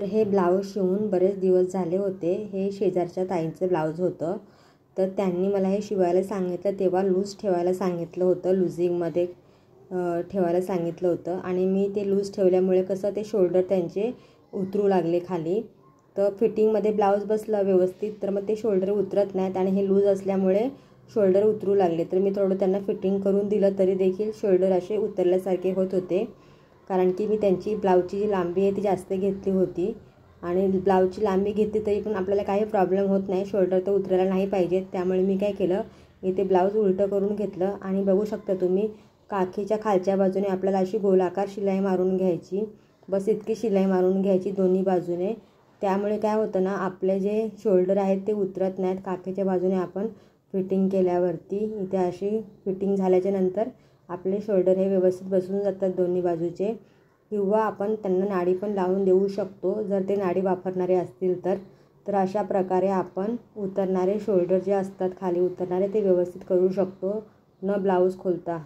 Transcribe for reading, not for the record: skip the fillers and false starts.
तर हे ब्लाऊज शिवून बरेच दिवस झाले होते। हे शेजारच्या ताईंचं ब्लाऊज होतं। तर त्यांनी मला हे शिवायला सांगितलं तेव्हा लूज ठेवायला सांगितलं होतं, लूजिंगमध्ये ठेवायला सांगितलं होतं आणि मी ते लूज ठेवल्यामुळे कसं ते शोल्डर त्यांचे उतरू लागले खाली। तर फिटिंगमध्ये ब्लाऊज बसलं व्यवस्थित तर मग ते शोल्डर उतरत नाहीत आणि हे लूज असल्यामुळे शोल्डर उतरू लागले। तर मी थोडं त्यांना फिटिंग करून दिलं तरी देखील शोल्डर असे उतरल्यासारखे होत होते, कारण की मी त्यांची ब्लाऊजची जी लांबी आहे ती जास्त घेतली होती आणि ब्लाऊजची लांबी घेतली तरी पण आपल्याला काही प्रॉब्लेम होत नाही, शोल्डर तर उतरायला नाही पाहिजे। त्यामुळे मी काय केलं, इथे ब्लाऊज उलटं करून घेतलं आणि बघू शकता तुम्ही काखीच्या खालच्या बाजूने आपल्याला अशी गोलाकार शिलाई मारून घ्यायची, बस इतकी शिलाई मारून घ्यायची दोन्ही बाजूने। त्यामुळे काय होतं ना, आपले जे शोल्डर आहेत ते उतरत नाहीत काखीच्या बाजूने आपण फिटिंग केल्यावरती। इथे अशी फिटिंग झाल्याच्या नंतर आपले शोल्डर हे व्यवस्थित बसून जातात दोन्ही बाजूचे, किंवा आपण त्यांना नाडी पण लावून देऊ शकतो जर ते नाडी वापरणारे असतील तर। तर अशा प्रकारे आपण उतरणारे शोल्डर जे असतात खाली उतरणारे ते व्यवस्थित करू शकतो न ब्लाऊज खोलता।